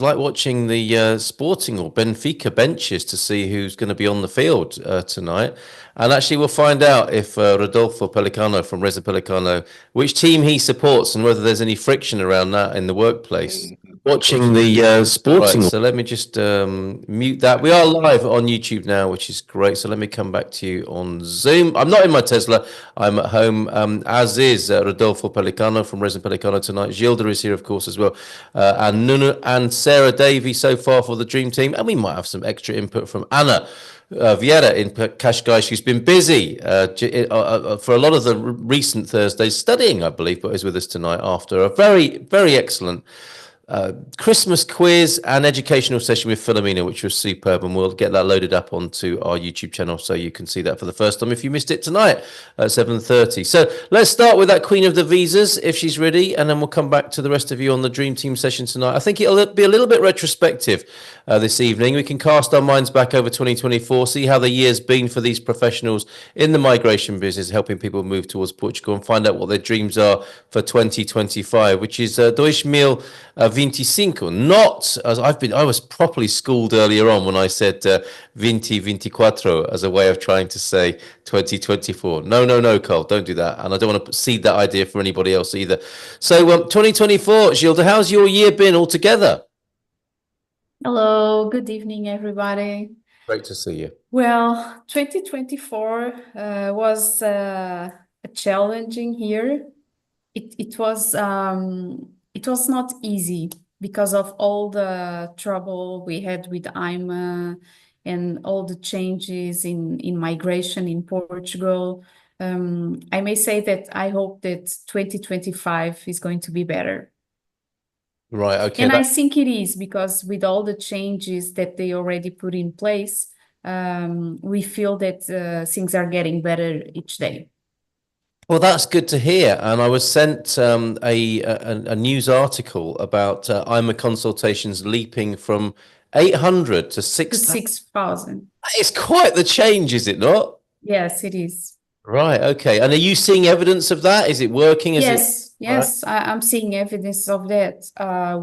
like watching the Sporting or Benfica benches to see who's going to be on the field tonight. And actually, we'll find out if Rodolfo Pelicano from Reza Pelicano, which team he supports and whether there's any friction around that in the workplace. Watching the Sporting. Right, so let me just mute that. We are live on YouTube now, which is great. So let me come back to you on Zoom. I'm not in my Tesla. I'm at home, as is Rodolfo Pelicano from Reza Pelicano tonight. Gilda is here, of course, as well. And Nuno and Sarah Davey so far for the Dream Team. And we might have some extra input from Anna Vieira in Cascais. She's been busy for a lot of the recent Thursdays studying, I believe, but is with us tonight after a very, very excellent Christmas quiz and educational session with Philomena, which was superb, and we'll get that loaded up onto our YouTube channel so you can see that for the first time if you missed it tonight at 7:30. So let's start with that Queen of the Visas, if she's ready, and then we'll come back to the rest of you on the Dream Team session tonight. I think it'll be a little bit retrospective this evening. We can cast our minds back over 2024, see how the year's been for these professionals in the migration business, helping people move towards Portugal, and find out what their dreams are for 2025, which is 2025, not as I was properly schooled earlier on when I said 2024 as a way of trying to say 2024. No, Carl, don't do that. And I don't want to seed that idea for anybody else either. So 2024, Gilda, how's your year been altogether? Hello, good evening, everybody. Great to see you. Well, 2024 was a challenging year. It was not easy because of all the trouble we had with IMA and all the changes in migration in Portugal. I may say that I hope that 2025 is going to be better. Right, okay. And I think it is because with all the changes that they already put in place, we feel that things are getting better each day. Well, that's good to hear. And I was sent a news article about IMA consultations leaping from 800 to 6,000. 6,000. It's quite the change, is it not? Yes, it is. Right, okay. And are you seeing evidence of that? Is it working? Yes, I'm seeing evidence of that.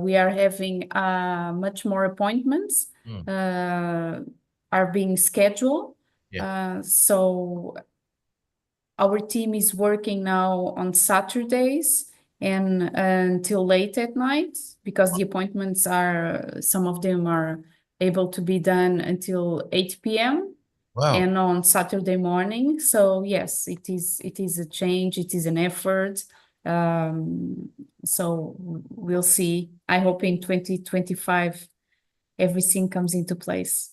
We are having much more appointments are being scheduled. Yeah. So our team is working now on Saturdays and until late at night because the appointments some of them are able to be done until 8 p.m. Wow. And on Saturday morning. So yes, it is a change, it is an effort. So we'll see. I hope in 2025 everything comes into place.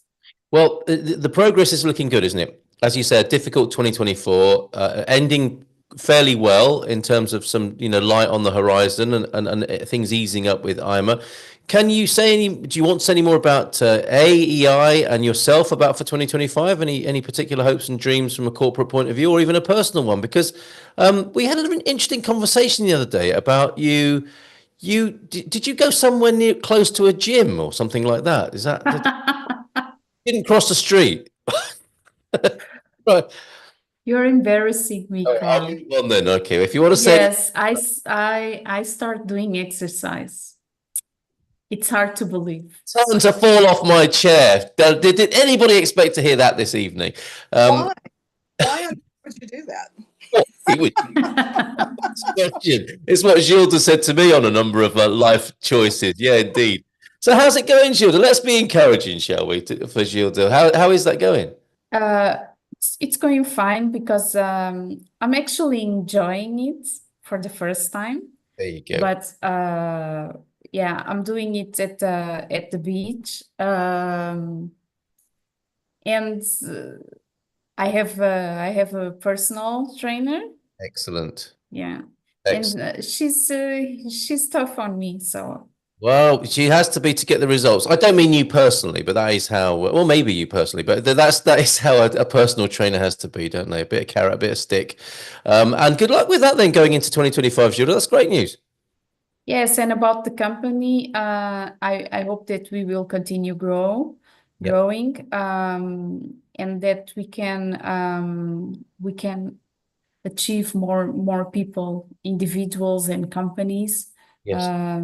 Well, the progress is looking good, isn't it? As you said, difficult 2024, ending fairly well in terms of some light on the horizon and things easing up with IMA. Can you say do you want to say any more about AEI and yourself about for 2025? Any particular hopes and dreams from a corporate point of view or even a personal one? Because we had an interesting conversation the other day about you. Did you go somewhere close to a gym or something like that? Is that didn't cross the street? Right. You're embarrassing me, Carl. Well then, okay. If you want to say yes, I start doing exercise. It's hard to believe. Time to fall off my chair. Did anybody expect to hear that this evening? Why would you do that? It's what Gilda said to me on a number of life choices. Yeah, indeed. So how's it going, Gilda? Let's be encouraging, shall we, for Gilda? How is that going? It's going fine because I'm actually enjoying it for the first time. There you go. But yeah, I'm doing it at the beach, and I have a personal trainer. Excellent. Yeah, Excellent. and she's tough on me, so. Well, she has to be to get the results. I don't mean you personally, but that is how, well, maybe you personally, but that is how a personal trainer has to be, don't they? A bit of carrot, a bit of stick. And good luck with that then going into 2025, Gilda. That's great news. Yes, and about the company, I hope that we will continue growing, and that we can achieve more people, individuals and companies Yes.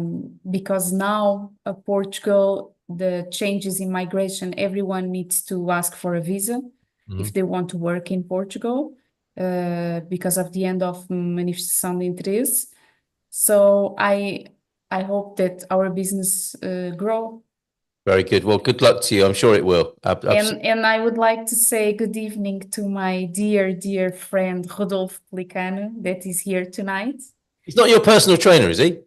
Because now Portugal, the changes in migration, everyone needs to ask for a visa if they want to work in Portugal because of the end of manifestação de interesse. So I hope that our business grow. Very good. Well, good luck to you. I'm sure it will. And I would like to say good evening to my dear friend Rodolfo Pelicano that is here tonight. He's not your personal trainer, is he?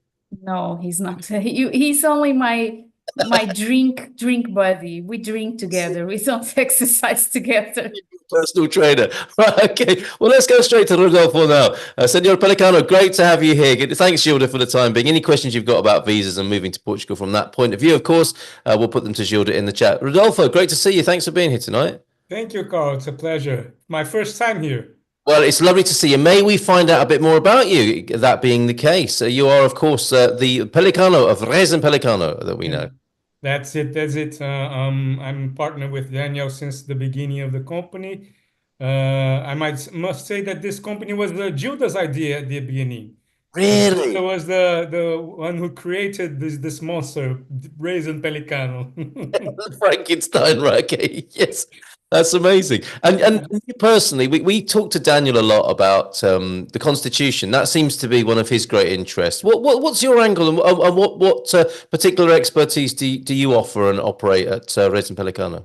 No, he's not. He's only my drink buddy. We drink together. We don't exercise together. Personal trainer. Right, okay. Well, let's go straight to Rodolfo now. Senor Pelicano, great to have you here. Thanks, Gilda, for the time being. Any questions you've got about visas and moving to Portugal from that point of view, of course, we'll put them to Gilda in the chat. Rodolfo, great to see you. Thanks for being here tonight. Thank you, Carl. It's a pleasure. My first time here. Well, it's lovely to see you. May we find out a bit more about you, that being the case? You are, of course, the Pelicano of Resin Pelicano that we know. That's it. That's it. I'm partnered with Daniel since the beginning of the company. I must say that this company was Gilda's idea at the beginning. Really? Gilda was the one who created this monster, Raisin Pelicano. Frankenstein, right? Okay, yes. That's amazing. And you personally, we talked to Daniel a lot about the Constitution. That seems to be one of his great interests. What's your angle, and what particular expertise do you offer and operate at Resin Pelicano?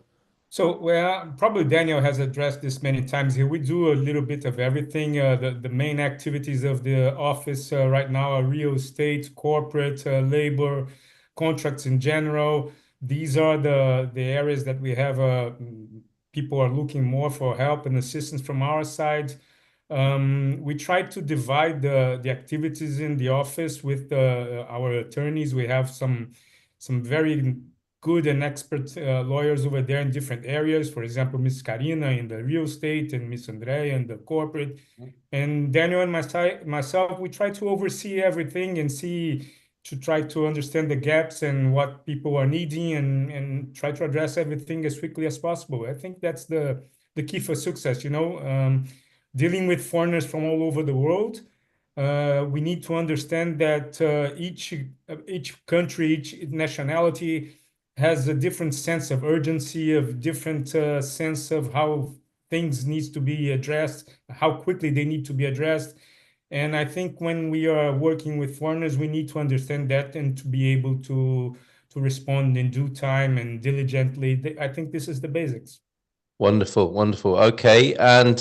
So, well, probably Daniel has addressed this many times here. We do a little bit of everything. The main activities of the office right now are real estate, corporate, labor, contracts in general. These are the areas that we have people are looking more for help and assistance from our side. We try to divide the activities in the office with our attorneys. We have some very good and expert lawyers over there in different areas. For example, Miss Karina in the real estate and Miss Andrea in the corporate. And Daniel and myself, we try to oversee everything and try to understand the gaps and what people are needing and try to address everything as quickly as possible. I think that's the key for success, dealing with foreigners from all over the world. We need to understand that each country, each nationality has a different sense of urgency, of different sense of how things needs to be addressed, how quickly they need to be addressed. And I think when we are working with foreigners, we need to understand that and to be able to respond in due time and diligently. I think this is the basics. Wonderful, wonderful. Okay, and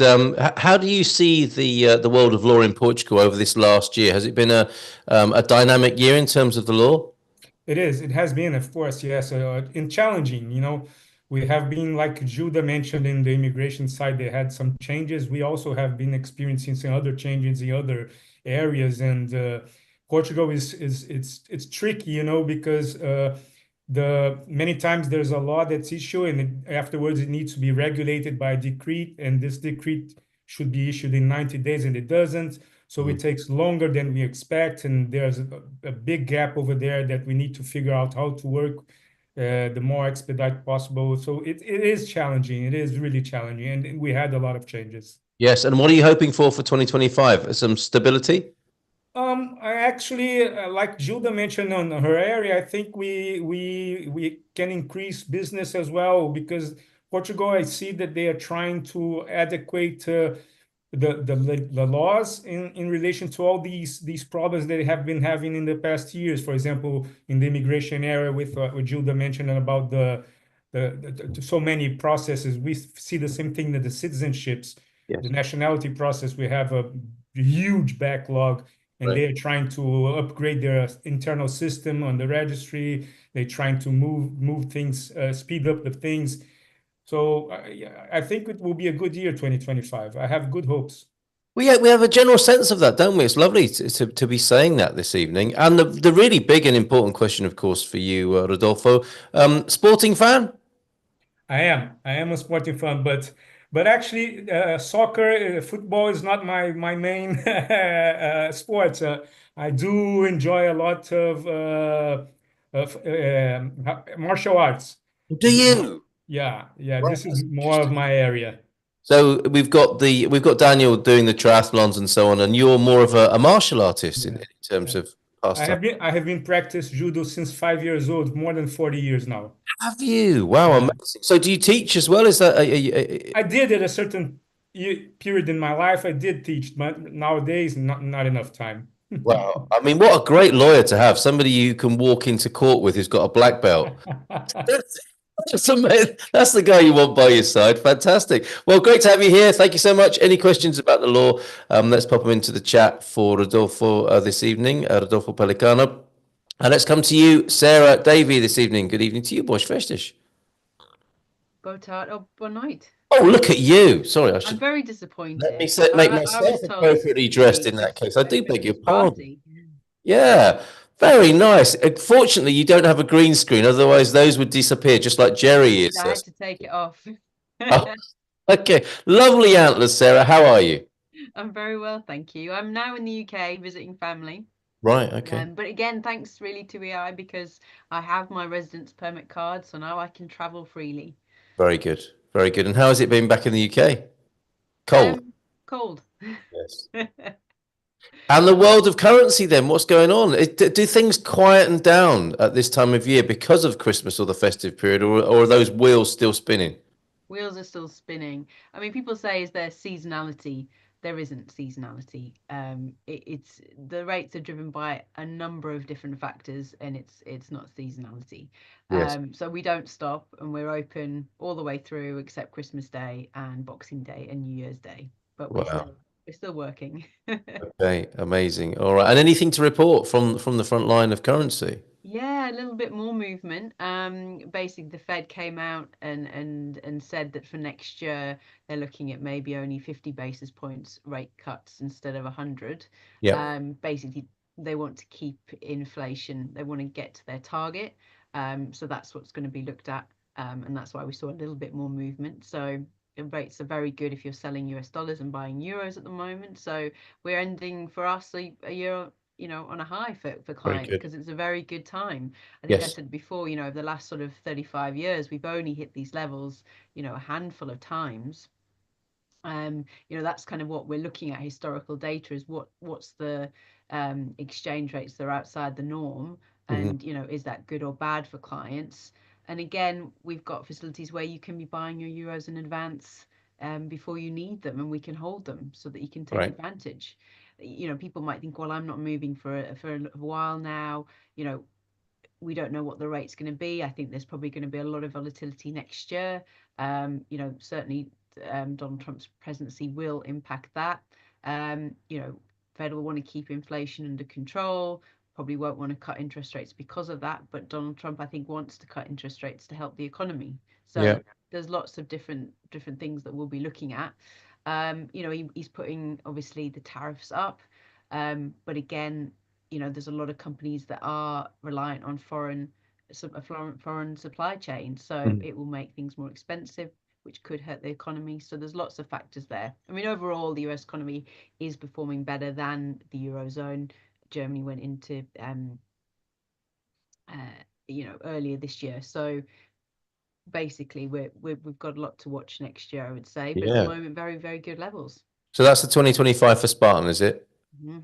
how do you see the world of law in Portugal over this last year? Has it been a dynamic year in terms of the law? It is. It has been, of course, yes, and challenging. We have been, like Gilda mentioned, in the immigration side, they had some changes. We also have been experiencing some other changes in other areas, and Portugal it's tricky, because many times there's a law that's issued, and afterwards it needs to be regulated by a decree, and this decree should be issued in 90 days, and it doesn't. So it takes longer than we expect, and there's a big gap over there that we need to figure out how to work the more expedite possible. So it is challenging. It is really challenging, and we had a lot of changes. Yes, and what are you hoping for 2025? Some stability? I actually, like Gilda mentioned on her area, I think we can increase business as well, because Portugal, I see that they are trying to adequate the laws in relation to all these problems that they have been having in the past years. For example, in the immigration area, with what Gilda mentioned about the so many processes, we see the same thing that the citizenships, Yes. the nationality process. We have a huge backlog, and they are trying to upgrade their internal system on the registry. They're trying to move things, speed up the things. So I think it will be a good year, 2025. I have good hopes. We have a general sense of that, don't we? It's lovely to be saying that this evening. And the really big and important question, of course, for you, Rodolfo, sporting fan? I am a sporting fan, but actually, soccer, football is not my main sport. I do enjoy a lot of martial arts. Do you? Yeah. Right, This is more of my area. So we've got Daniel doing the triathlons and so on, and you're more of a martial artist in terms of. pastime. I have been practice judo since 5 years old, more than 40 years now. Have you? Wow, Yeah. amazing. So do you teach as well? Is that I did at a certain period in my life. I did teach, but nowadays not enough time. wow? I mean, what a great lawyer to have. Somebody you can walk into court with who's got a black belt. That's amazing. That's the guy you want by your side. Fantastic. Well, great to have you here. Thank you so much. Any questions about the law? Let's pop them into the chat for Rodolfo this evening, Rodolfo Pelicano. And let's come to you, Sarah Davey, this evening. Good evening to you, Boas Festas. Boa tarde or boa noite. Oh, look at you. Sorry, I I'm should very disappointed. let me make I myself was told appropriately dressed in that case. I do beg your Christmas pardon. party. Yeah, very nice. Fortunately, you don't have a green screen, otherwise those would disappear, just like Jerry is. I had to take it off. Oh, okay, lovely antlers, Sarah. How are you? I'm very well, thank you. I'm now in the UK visiting family. Right, okay. But again, thanks really to EI because I have my residence permit card, so now I can travel freely. Very good, very good. And how has it been back in the UK? Cold. Cold. Yes. And the world of currency then, what's going on? Do things quieten down at this time of year because of Christmas or the festive period, or are those wheels still spinning? Wheels are still spinning. I mean, people say, is there seasonality? There isn't seasonality. It's the rates are driven by a number of different factors, and it's not seasonality. Yes. So we don't stop, and we're open all the way through, except Christmas Day and Boxing Day and New Year's Day. But Wow. we're still working. Okay, amazing. All right. And anything to report from the front line of currency? Yeah, a little bit more movement. Basically, the Fed came out and said that for next year they're looking at maybe only 50 basis points rate cuts instead of 100. Yeah. Basically, they want to keep inflation. They want to get to their target. So that's what's going to be looked at, and that's why we saw a little bit more movement. So the rates are very good if you're selling US dollars and buying euros at the moment. So we're ending for us a year, on a high for clients because it's a very good time. I think I Yes. said before, over the last sort of 35 years, we've only hit these levels, a handful of times. That's kind of what we're looking at. Historical data is what's the exchange rates that are outside the norm, and is that good or bad for clients? And again, we've got facilities where you can be buying your euros in advance before you need them, and we can hold them so that you can take advantage. People might think, well, I'm not moving for a while now. We don't know what the rate's going to be. I think there's probably going to be a lot of volatility next year. Certainly Donald Trump's presidency will impact that. Fed will want to keep inflation under control, probably won't want to cut interest rates because of that. But Donald Trump, I think, wants to cut interest rates to help the economy. So there's lots of different things that we'll be looking at. He's putting obviously the tariffs up, but again, there's a lot of companies that are reliant on foreign supply chain, so it will make things more expensive, which could hurt the economy. So there's lots of factors there. I mean, overall, the US economy is performing better than the Eurozone. Germany went into earlier this year, so basically we've got a lot to watch next year, I would say, but at the moment, very, very good levels. So that's the 2025 for Spartan, is it? Mm-hmm.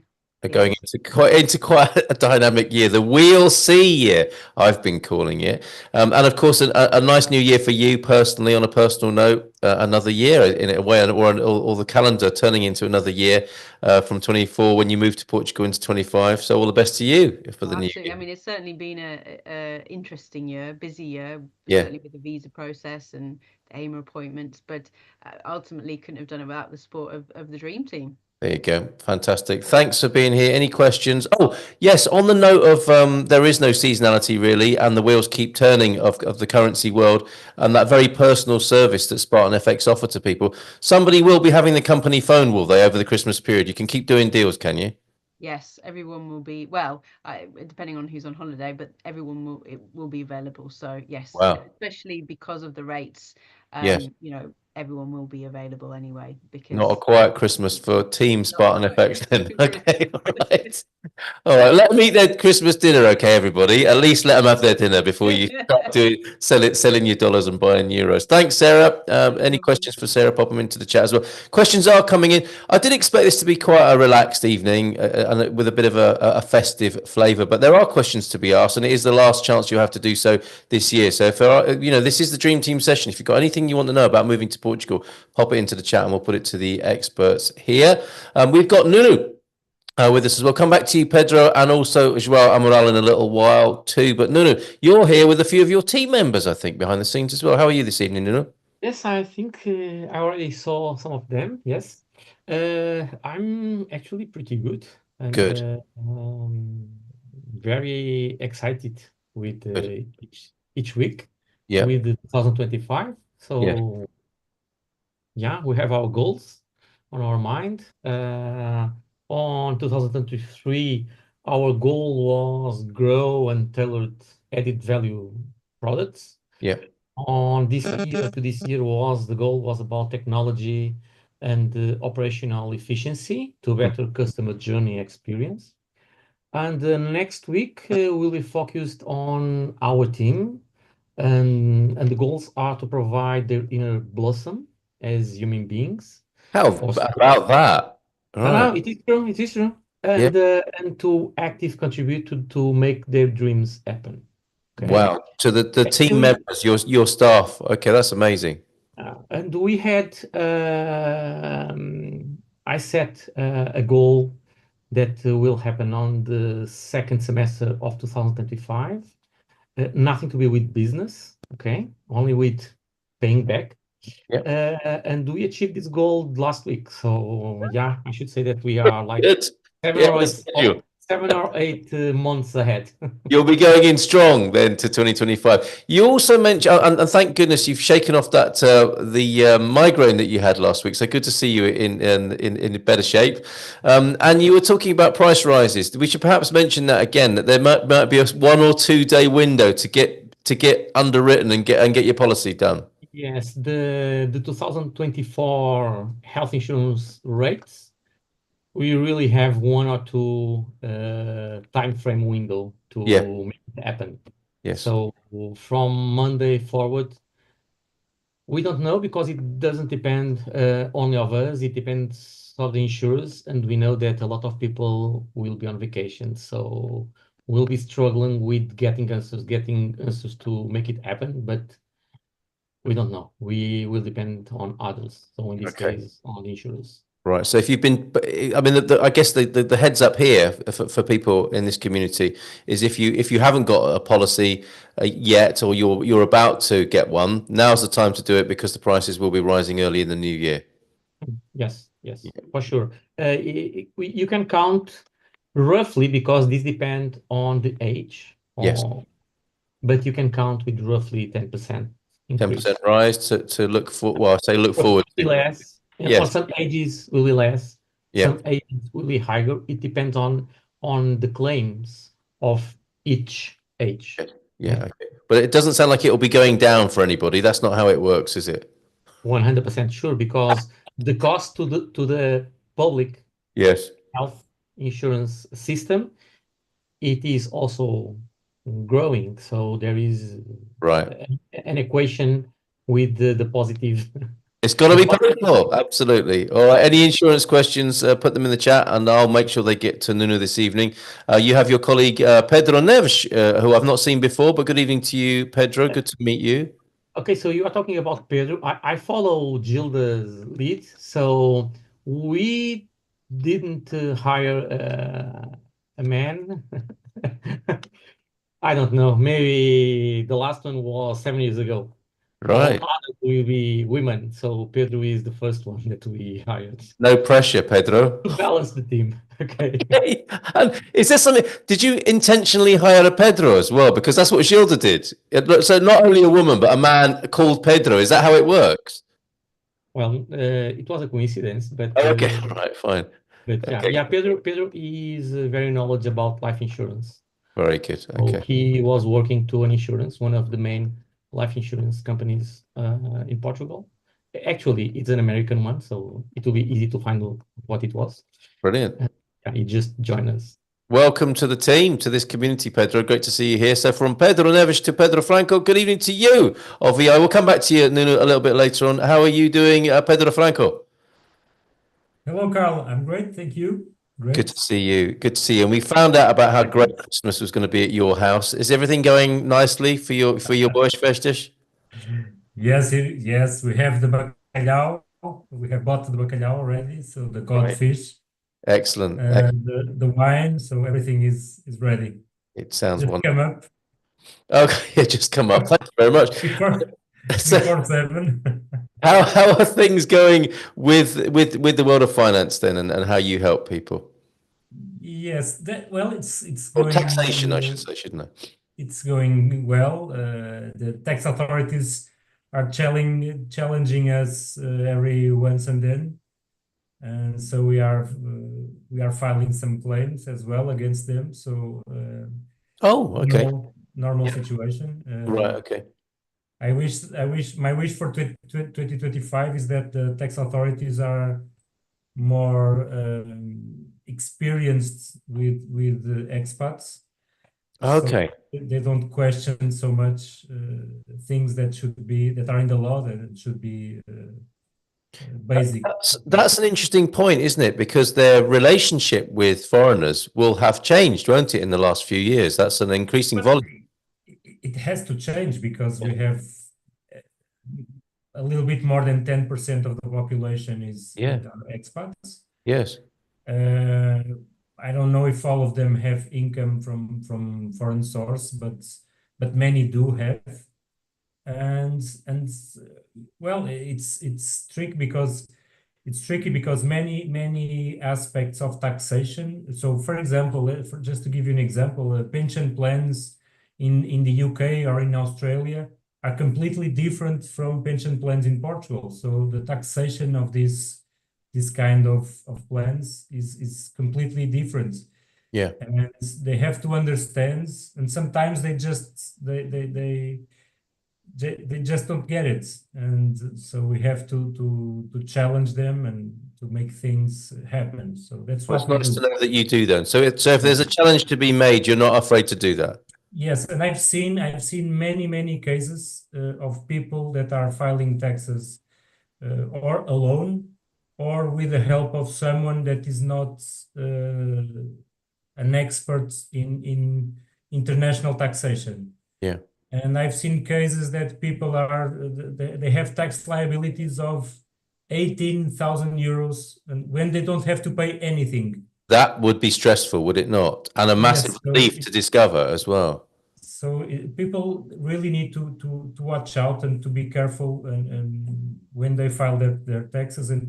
Going into quite a dynamic year, the Wheel C year, I've been calling it, and of course a nice new year for you personally. On a personal note, another year in a way, or the calendar turning into another year from 24 when you moved to Portugal into 25. So all the best to you for the new year. I mean, it's certainly been a interesting year, busy year, certainly with the visa process and the AIMA appointments, but ultimately couldn't have done it without the support of the dream team. There you go. Fantastic. Thanks for being here. Any questions? Oh, yes. On the note of there is no seasonality really, and the wheels keep turning of the currency world, and that very personal service that Spartan FX offer to people. Somebody will be having the company phone, will they, over the Christmas period? You can keep doing deals, can you? Yes, everyone will be, depending on who's on holiday, but everyone will be available. So yes, especially because of the rates. Yes. everyone will be available anyway, because Not a quiet Christmas for Team Spartan FX then. Okay, all right. right. All right, let them eat their Christmas dinner, okay, everybody. At least let them have their dinner before you start selling your dollars and buying euros. Thanks, Sarah. Any questions for Sarah? Pop them into the chat as well. Questions are coming in. I did expect this to be quite a relaxed evening and with a bit of a festive flavour, but there are questions to be asked, and it is the last chance you have to do so this year. So if there are, this is the Dream Team session. If you've got anything you want to know about moving to Portugal, pop it into the chat and we'll put it to the experts here. We've got Nuno with us as well. Come back to you, Pedro, and also Joao Amaral in a little while too. But Nuno, you're here with a few of your team members, I think, behind the scenes as well. How are you this evening, Nuno? Yes, I think I already saw some of them. Yes, I'm actually pretty good and Good. very excited with Good. each week Yeah. with 2025. So Yeah. yeah, we have our goals on our mind. On 2023, our goal was grow and tailored added value products. Yeah. On this year to this year the goal was about technology and operational efficiency to better customer journey experience. And next week we'll be focused on our team, and the goals are to provide their inner blossom as human beings. How about that? No, Right. it is true. It is true. And to active contribute to make their dreams happen. Okay. Wow. So the team members, your staff. Okay, that's amazing. And we had, I set a goal that will happen on the second semester of 2025. Nothing to be with business, okay? Only with paying back. Yep. And we achieved this goal last week. So yeah, I should say that we are like Good. 7 or 8 months ahead. You'll be going in strong then to 2025. You also mentioned, and thank goodness you've shaken off that the migraine that you had last week. So good to see you in better shape. And you were talking about price rises. We should perhaps mention that again, that there might be a 1 or 2 day window to get underwritten and get your policy done. Yes, the 2024 health insurance rates, we really have 1 or 2 time frame window to make it happen. Yes. So from Monday forward, we don't know because it doesn't depend only of us. It depends of the insurers, and we know that a lot of people will be on vacation. So we'll be struggling with getting answers to make it happen, but we don't know. We will depend on others. So in this case, on the insurers. Right. So if you've been, I mean, I guess the heads up here for people in this community is if you haven't got a policy yet, or you're about to get one, now's the time to do it because the prices will be rising early in the new year. Yes, for sure. You can count roughly because this depends on the age. Yes. But you can count with roughly 10% increase. 10% rise to look for. Well, I say look forward to. Less. Yes. For some ages will be less. Yeah. Some ages will be higher. It depends on the claims of each age. Yeah. Okay. But it doesn't sound like it will be going down for anybody. That's not how it works, is it? 100% sure, because the cost to the public health insurance system, it is also growing. So there is an equation with the positive. It's got to be paid for. Absolutely. All right. Any insurance questions, put them in the chat and I'll make sure they get to Nuno this evening. You have your colleague, Pedro Neves, who I've not seen before, but good evening to you, Pedro. Good to meet you. Okay, so you are talking about Pedro. I follow Gilda's lead. So we didn't hire a man. I don't know. Maybe the last one was 7 years ago. Right. All others will be women. So Pedro is the first one that we hired. No pressure, Pedro. To balance the team. Okay. And is there something? Did you intentionally hire a Pedro as well? Because that's what Gilda did. So not only a woman, but a man called Pedro. Is that how it works? Well, it was a coincidence, but okay, right, fine. But yeah, Pedro is very knowledgeable about life insurance. Very good. Okay. So he was working to an insurance, one of the main life insurance companies in Portugal, Actually, it's an American one, so it will be easy to find what it was. Brilliant. Yeah, he just joined us. Welcome to the team, to this community, Pedro. Great to see you here. So from Pedro Neves to Pedro Franco, good evening to you, OVI. We'll come back to you, Nuno, a little bit later on. How are you doing, Pedro Franco? Hello, Carl. I'm great. Thank you. Good Great. to see you. Good to see you. And we found out about how great Christmas was going to be at your house. Is everything going nicely for your boas festas? Yes, we have the bacalhau. We have bought the bacalhau already, so the codfish, Excellent. the wine, so everything is ready. It sounds Just wonderful. come up Okay, it just come up. Thank you very much. before 7. How are things going with the world of finance then, and how you help people? Yes, it's Or going taxation, I should say, shouldn't I? it's going well. The tax authorities are challenging us every once and then, and so we are filing some claims as well against them. So Oh, okay. normal Yeah. situation. Right, okay. My wish for 2025 is that the tax authorities are more experienced with the expats. Okay. So they don't question so much things that are in the law, that should be basic. That's an interesting point, isn't it? Because their relationship with foreigners will have changed, won't it, in the last few years? That's an increasing volume. It has to change because we have a little bit more than 10% of the population is expats. Yes. I don't know if all of them have income from foreign source, but many do have. And well, it's tricky because many aspects of taxation. So, for example, just to give you an example, pension plans in the UK or in Australia are completely different from pension plans in Portugal. So the taxation of this kind of plans is completely different. Yeah. And they have to understand, and sometimes they just don't get it, and so we have to challenge them and to make things happen. So that's Well, what it's we nice do. to know that you do then. So if there's a challenge to be made, you're not afraid to do that. Yes, and I've seen many cases of people that are filing taxes or alone or with the help of someone that is not an expert in international taxation. Yeah. And I've seen cases that people they have tax liabilities of 18,000 euros, and when they don't have to pay anything. That would be stressful, would it not? And a massive Yes, so relief to discover as well. So people really need to watch out and to be careful and when they file their taxes, and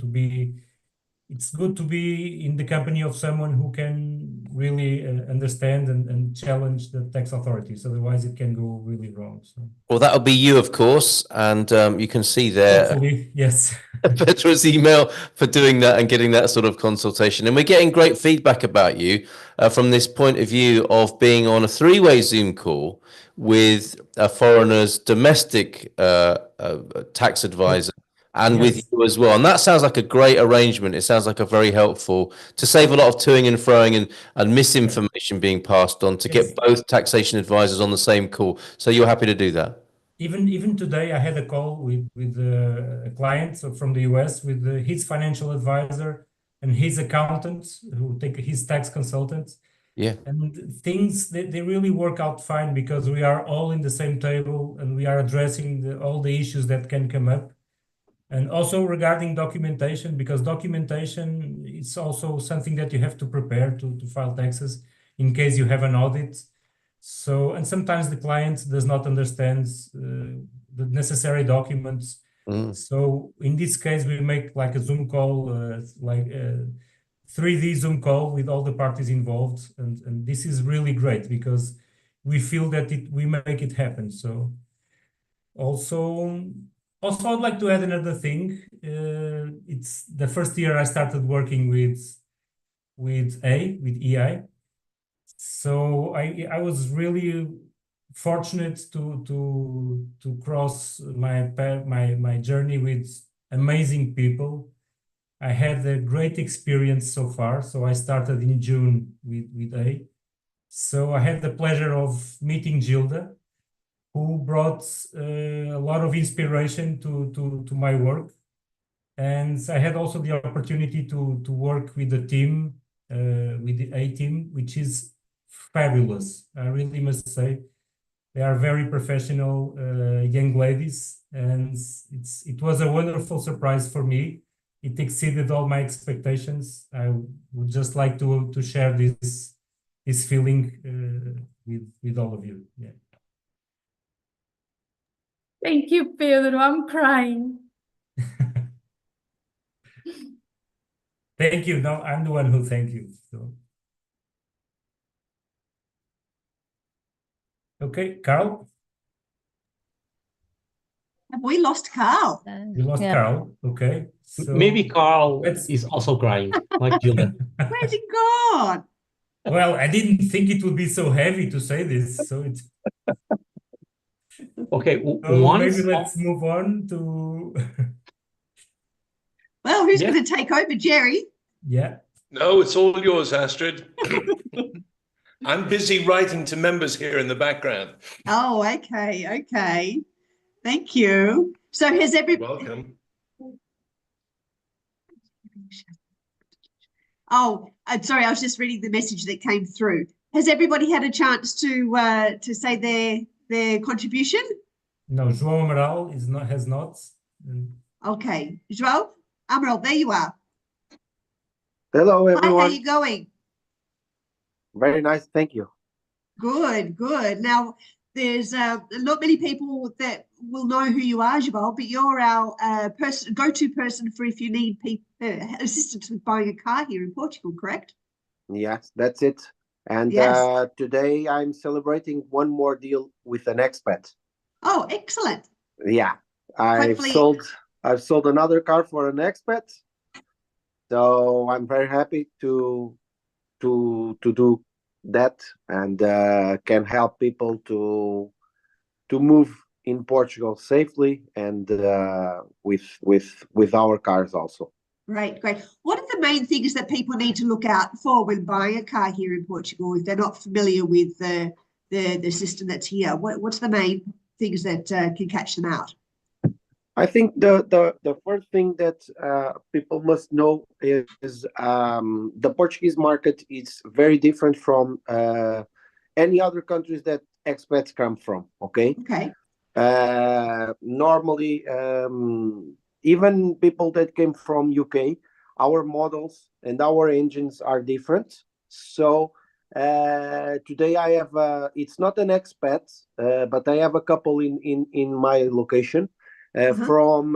it's good to be in the company of someone who can really understand and challenge the tax authorities. Otherwise, it can go really wrong. So Well, that'll be you, of course, and you can see there hopefully, yes. Petra's email for doing that and getting that sort of consultation. And we're getting great feedback about you from this point of view of being on a three-way Zoom call with a foreigner's domestic tax advisor and with you as well. And that sounds like a great arrangement. It sounds like a very helpful to save a lot of toing and froing and misinformation being passed on to get both taxation advisors on the same call. So you're happy to do that? Even today, I had a call with a client from the US with his financial advisor and his accountant who take his tax consultant. Yeah. And things they really work out fine because we are all in the same table and we are addressing all the issues that can come up. And also regarding documentation, because documentation is also something that you have to prepare to file taxes in case you have an audit. So, and sometimes the client does not understand the necessary documents. So in this case, we make like a Zoom call, like a 3D Zoom call with all the parties involved. And this is really great because we feel that we make it happen. So also, I'd like to add another thing. It's the first year I started working with EI. So I was really fortunate to cross my journey with amazing people. I had a great experience so far. So I started in June with A. So I had the pleasure of meeting Gilda, who brought a lot of inspiration to my work. And I had also the opportunity to work with the team, with the A team, which is fabulous. I really must say, they are very professional young ladies, and it was a wonderful surprise for me. It exceeded all my expectations. I would just like to share this feeling with all of you. Yeah. Thank you, Pedro. I'm crying. Thank you. No, I'm the one who thank you. So. Okay, Carl. Have we lost Carl? We lost Carl. Okay. So Maybe Carl is also crying, like Gilda. Where's he gone? well, I didn't think it would be so heavy to say this. So it's Okay, so maybe let's move on to Well, who's going to take over, Jerry? yeah. No, it's all yours, Astrid. I'm busy writing to members here in the background. Oh, okay, okay. Thank you. So has everybody... Welcome. Oh, I'm sorry, I was just reading the message that came through. Has everybody had a chance to say their contribution? No, Joao Amaral has not. Okay, Joao Amaral, there you are. Hello, Hi, everyone. how are you going? Very nice, thank you. Good, good. Now, there's not many people that will know who you are, Joao, but you're our go-to person for if you need assistance with buying a car here in Portugal, correct? Yes, that's it. And Yes. today I'm celebrating one more deal with an expat. Oh, excellent. Yeah, I've Hopefully- sold another car for an expat. So I'm very happy to do that and can help people to move in Portugal safely and with our cars also. Great, great. What are the main things that people need to look out for when buying a car here in Portugal if they're not familiar with the system that's here? What's the main things that can catch them out? I think the first thing that people must know is the Portuguese market is very different from any other countries that expats come from. Okay. Okay. Normally, even people that came from UK, our models and our engines are different. So today I have it's not an expat, but I have a couple in my location from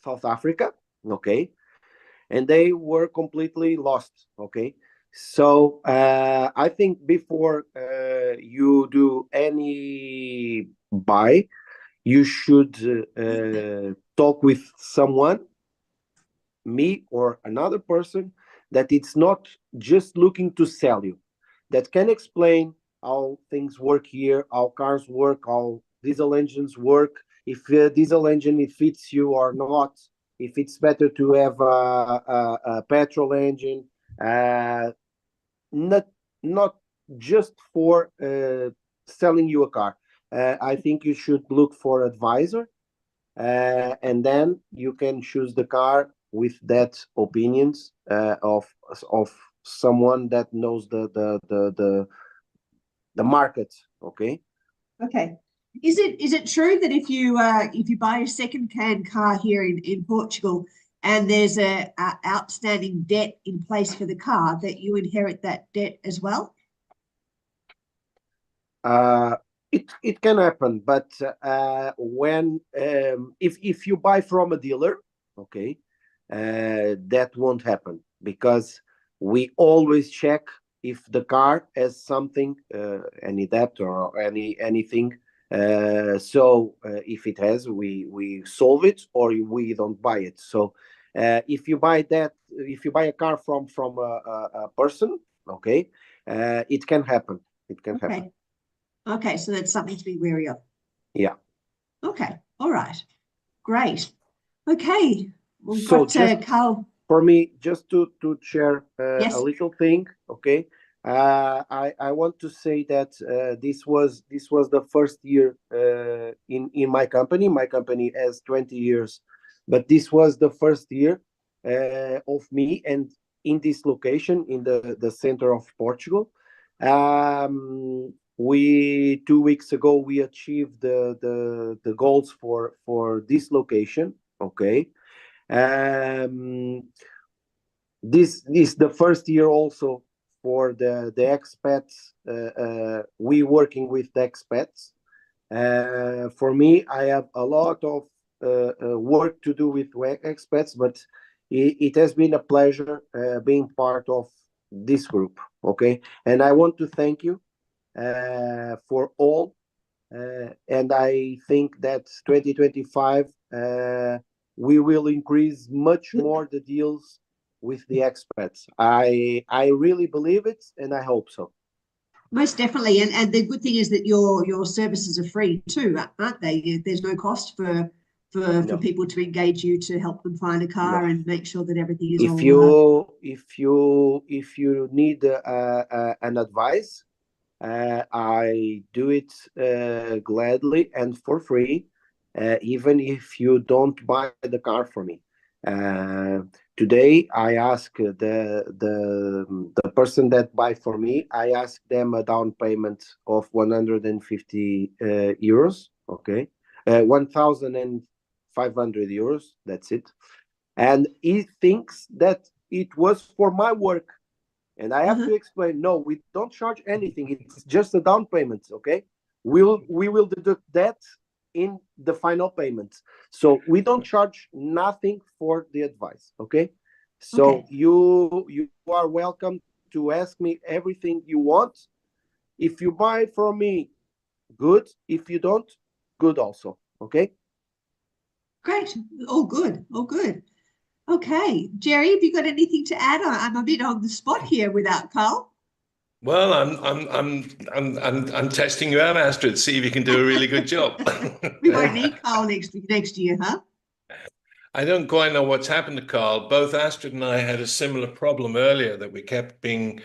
South Africa. Okay, and they were completely lost. Okay. So I think before you do any buy, you should talk with someone, me or another person, that it's not just looking to sell you, that can explain how things work here, how cars work, how diesel engines work, if diesel engine it fits you or not, if it's better to have a petrol engine. Not just for selling you a car. I think you should look for advisor, and then you can choose the car with that opinions of someone that knows the market. Okay. Okay. Is it true that if you buy a second-hand car here in Portugal and there's a outstanding debt in place for the car, that you inherit that debt as well? It can happen, but when if you buy from a dealer, okay, that won't happen, because we always check if the car has something, any debt or anything. So if it has, we solve it or we don't buy it. So if you buy a car from a person, okay, it can happen. It can happen. Okay, so that's something to be wary of. Yeah. Okay, all right, great. Okay, we've So got just Carl. for me, just to share Yes. a little thing, okay? I want to say that this was the first year in my company. My company has 20 years, but this was the first year of me and in this location in the center of Portugal. We 2 weeks ago we achieved the goals for this location, okay? This is the first year also for the expats. We working with the expats. For me, I have a lot of work to do with expats, but it has been a pleasure being part of this group. Okay, and I want to thank you for all. And I think that 2025 we will increase much more the deals with the expats. I really believe it, and I hope so. Most definitely, and the good thing is that your services are free too, aren't they? There's no cost for people to engage you to help them find a car and make sure that everything is if you need an advice, I do it gladly and for free, even if you don't buy the car for me. Today, I ask the person that buy for me, I ask them a down payment of 150 euros, okay? 1,500 euros, that's it. And he thinks that it was for my work. And I have to explain, no, we don't charge anything. It's just a down payment, okay? We will deduct that in the final payment. So we don't charge nothing for the advice, okay? So you are welcome to ask me everything you want. If you buy from me, good. If you don't, good also, okay? Great. All good. All good. Okay, Jerry, have you got anything to add? I'm a bit on the spot here without Carl. Well, I'm testing you out, Astrid. See if you can do a really good job. We won't need Carl next year, huh? I don't quite know what's happened to Carl. Both Astrid and I had a similar problem earlier that we kept being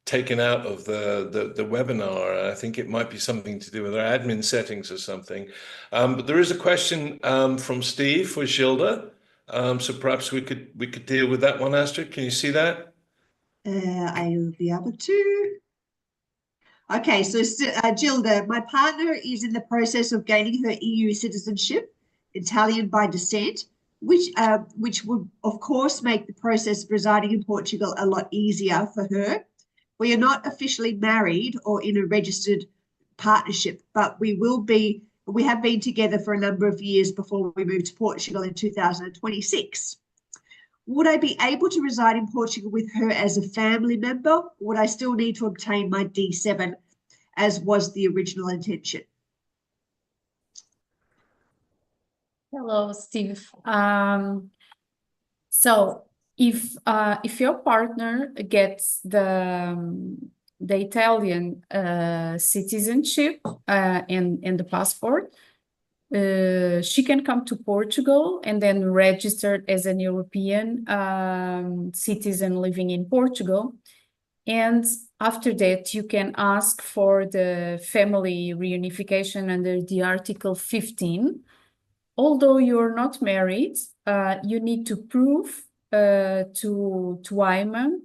taken out of the webinar. I think it might be something to do with our admin settings or something. But there is a question from Steve for Gilda. So perhaps we could deal with that one, Astrid. Can you see that? I'll be able to. Okay, so Gilda, my partner is in the process of gaining her EU citizenship, Italian by descent, which would, of course, make the process of residing in Portugal a lot easier for her. We are not officially married or in a registered partnership, but we have been together for a number of years before we moved to Portugal in 2026. Would I be able to reside in Portugal with her as a family member? Or would I still need to obtain my D7 as was the original intention? Hello, Steve. So if your partner gets the Italian citizenship and the passport, she can come to Portugal and then register as an European citizen living in Portugal. And after that, you can ask for the family reunification under the Article 15. Although you're not married, you need to prove to IMA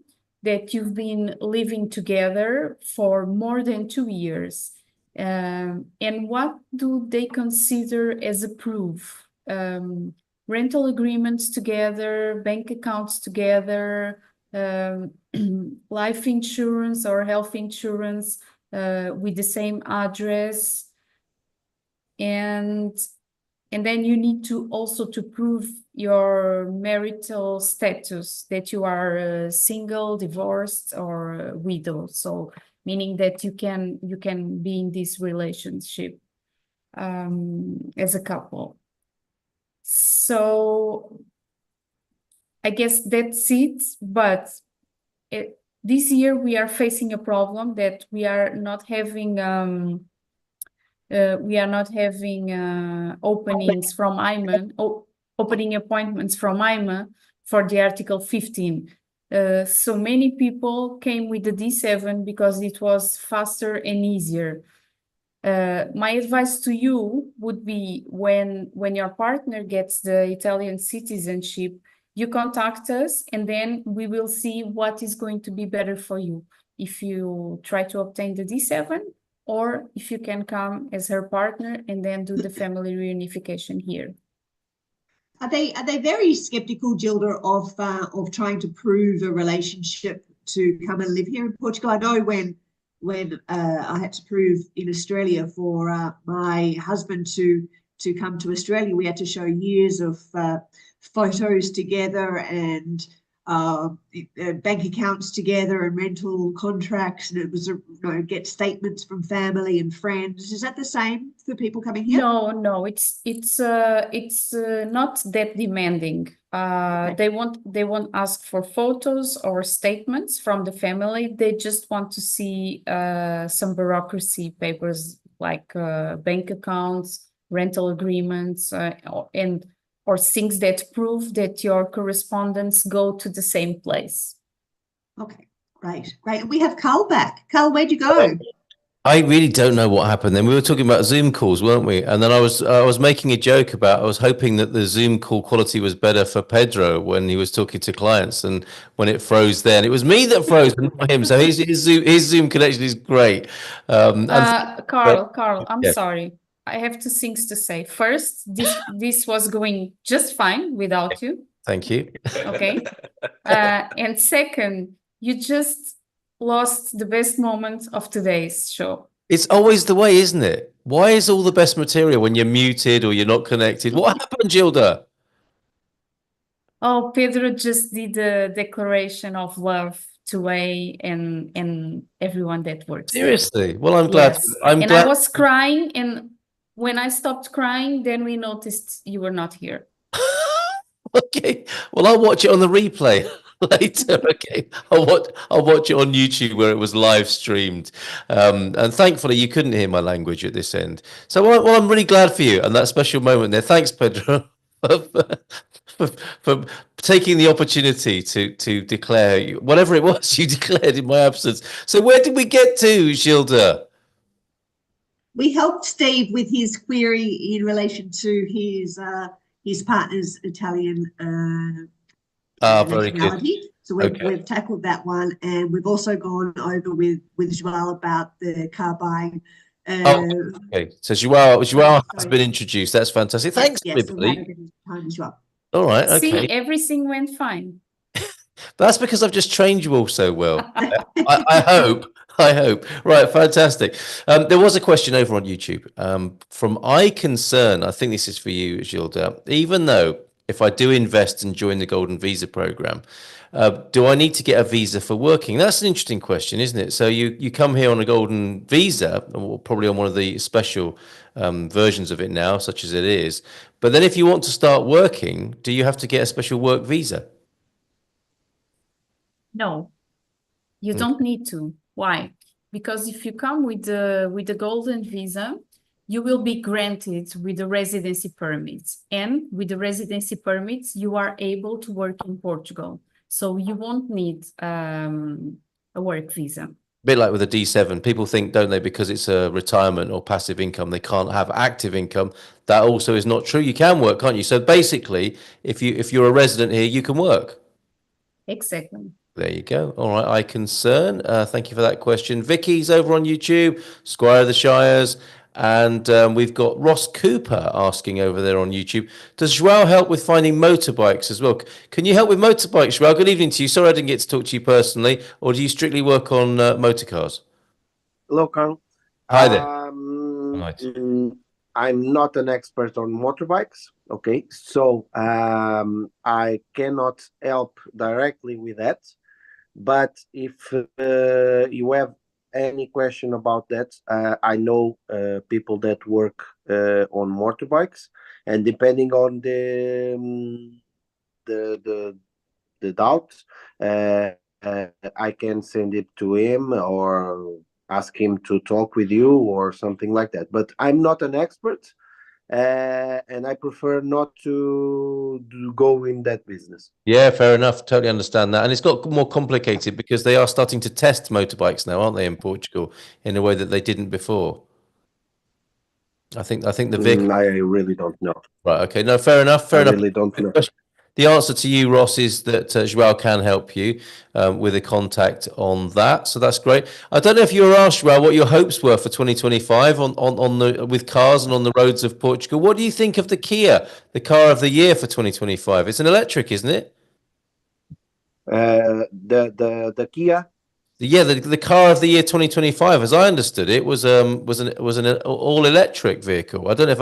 that you've been living together for more than 2 years. And what do they consider as a proof? Rental agreements together, bank accounts together, life insurance or health insurance with the same address. And then you need to also to prove your marital status, that you are single, divorced, or widow. So meaning that you can be in this relationship as a couple. So I guess that's it. But this year we are facing a problem that we are not having openings from IMAN. Oh, opening appointments from IMA for the Article 15. So many people came with the D7 because it was faster and easier. My advice to you would be when your partner gets the Italian citizenship, you contact us and then we will see what is going to be better for you. If you try to obtain the D7 or if you can come as her partner and then do the family reunification here. Are they very skeptical, Gilda, of trying to prove a relationship to come and live here in Portugal? I know when I had to prove in Australia for my husband to come to Australia, we had to show years of photos together and bank accounts together and rental contracts, and it was get statements from family and friends. Is that the same for people coming here? No, it's not that demanding. Okay. They won't ask for photos or statements from the family. They just want to see some bureaucracy papers like bank accounts, rental agreements, or things that prove that your correspondence go to the same place. Okay, great. We have Carl back. Carl, where'd you go? I really don't know what happened then. We were talking about Zoom calls, weren't we? And then I was making a joke about, I was hoping that the Zoom call quality was better for Pedro when he was talking to clients, and when it froze then, it was me that froze, not him. So his Zoom connection is great. Carl, I'm Yeah. sorry. I have two things to say. First, this was going just fine without you. Thank you. Okay. And second, you just lost the best moment of today's show. It's always the way, isn't it? Why is all the best material when you're muted or you're not connected? What happened, Gilda? Oh, Pedro just did a declaration of love to A and everyone that works there. Seriously? Well, I'm glad. Yes. I'm And glad. I was crying, and when I stopped crying, then we noticed you were not here. Okay. Well, I'll watch it on the replay later. Okay. I'll watch it on YouTube where it was live streamed. And thankfully you couldn't hear my language at this end. So well, I'm really glad for you and that special moment there. Thanks, Pedro, for taking the opportunity to declare whatever it was you declared in my absence. So where did we get to, Gilda? We helped Steve with his query in relation to his partner's Italian Very good. nationality. So Okay. we've tackled that one, and we've also gone over with Joao about the car buying. Okay. So Joao has been introduced. That's fantastic. Thanks, yes, everybody. time as well. All right. Okay. See, everything went fine. That's because I've just trained you all so well. I hope. Right, fantastic. There was a question over on YouTube from iConcern. I think this is for you, Gilda. Even though if I do invest and join the Golden Visa program, do I need to get a visa for working? That's an interesting question, isn't it? So you come here on a Golden Visa, or probably on one of the special versions of it now, such as it is. But then if you want to start working, do you have to get a special work visa? No, you don't need to. Why? Because if you come with the Golden Visa, you will be granted with the residency permits. And with the residency permits, you are able to work in Portugal. So you won't need a work visa. A bit like with a D7, people think, don't they, because it's a retirement or passive income, they can't have active income. That also is not true. You can work, can't you? So basically, if you're a resident here, you can work. Exactly. There you go. All right, iConcern. Thank you for that question. Vicky's over on YouTube, Squire of the Shires, and we've got Ross Cooper asking over there on YouTube. Does Joao help with finding motorbikes as well? Can you help with motorbikes, Joao? Good evening to you. Sorry I didn't get to talk to you personally, or do you strictly work on motor cars? Hello, Carl. Hi there. Right. I'm not an expert on motorbikes. Okay, so I cannot help directly with that. But if you have any question about that, I know people that work on motorbikes, and depending on the doubts, I can send it to him or ask him to talk with you or something like that. But I'm not an expert. and I prefer not to go in that business. Yeah, fair enough. Totally understand that. And it's got more complicated because they are starting to test motorbikes now, aren't they, in Portugal, in a way that they didn't before. I think the vehicle. I really don't know. Right. Okay. No, fair enough. Fair I enough. really don't know. The answer to you, Ross, is that Joao can help you with a contact on that. So that's great. I don't know if you were asked, Joao, what your hopes were for 2025 on the with cars and on the roads of Portugal. What do you think of the Kia, the car of the year for 2025? It's an electric, isn't it? The Kia. Yeah, the car of the year 2025, as I understood it, was an all electric vehicle. I don't know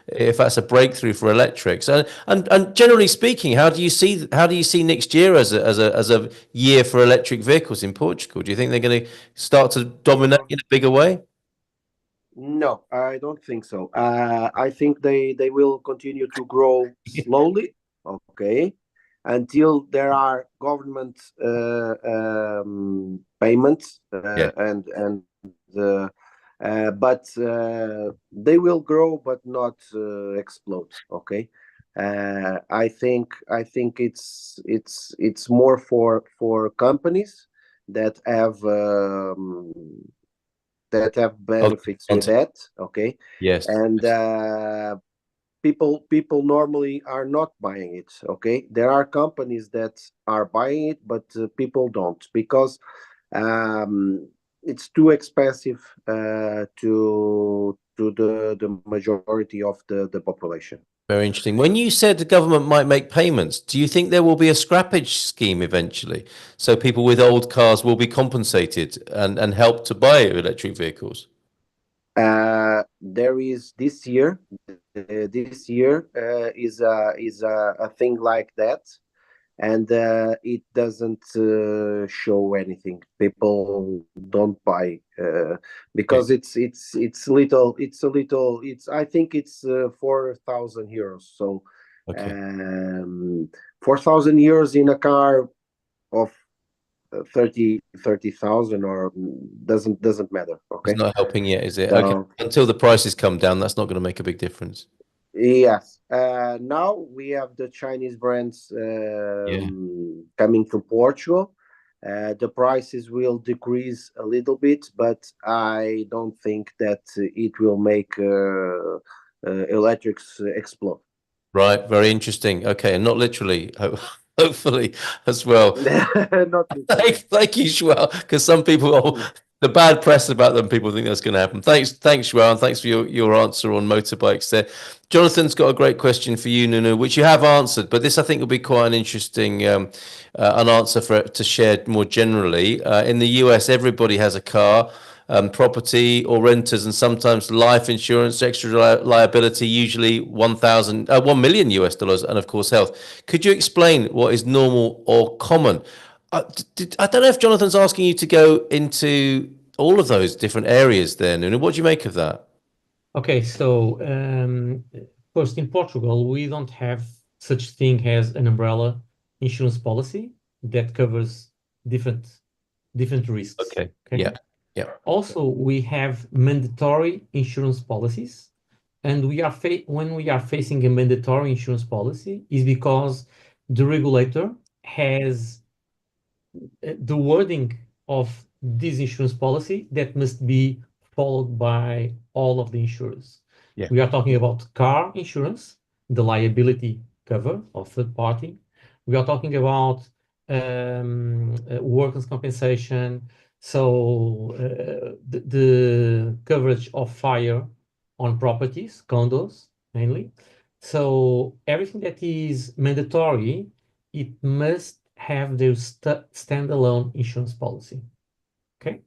if that's a breakthrough for electrics. And generally speaking, how do you see next year as a year for electric vehicles in Portugal? Do you think they're going to start to dominate in a bigger way? No, I don't think so. I think they will continue to grow slowly, okay, until there are government payments Yeah. but they will grow but not explode, okay. I think it's more for companies that have benefits with that, okay. Yes. And people normally are not buying it, okay. There are companies that are buying it, but people don't, because it's too expensive to the majority of the population. Very interesting. When you said the government might make payments, do you think there will be a scrappage scheme eventually? So people with old cars will be compensated and helped to buy electric vehicles? There is this year is a thing like that, and it doesn't show anything. People don't buy because it's I think it's 4,000 euros. So Okay. 4,000 euros in a car of 30,000 or doesn't matter, okay. It's not helping yet, is it? So, okay. Until the prices come down, that's not going to make a big difference. yes. Now we have the Chinese brands coming to Portugal. The prices will decrease a little bit, but I don't think that it will make electrics explode. Right. Very interesting. Okay. And not literally, hopefully as well. Not literally. Thank you, Joao, because some people, the bad press about them, people think that's going to happen. Thanks, Joao, and thanks for your answer on motorbikes there. Jonathan's got a great question for you, Nuno, which you have answered, but this I think will be quite an interesting an answer to share more generally. In the US, everybody has a car. Property or renters, and sometimes life insurance, extra liability, usually $1 million US, and of course health. Could you explain what is normal or common? I don't know if Jonathan's asking you to go into all of those different areas there, Nuno. What do you make of that? Okay, so first, in Portugal, we don't have such thing as an umbrella insurance policy that covers different risks. Okay. Yeah. Also, we have mandatory insurance policies, and when we are facing a mandatory insurance policy is because the regulator has the wording of this insurance policy that must be followed by all of the insurers. Yeah. We are talking about car insurance, the liability cover of third party. We are talking about workers' compensation. So the coverage of fire on properties, condos mainly. So everything that is mandatory, it must have their standalone insurance policy. Okay.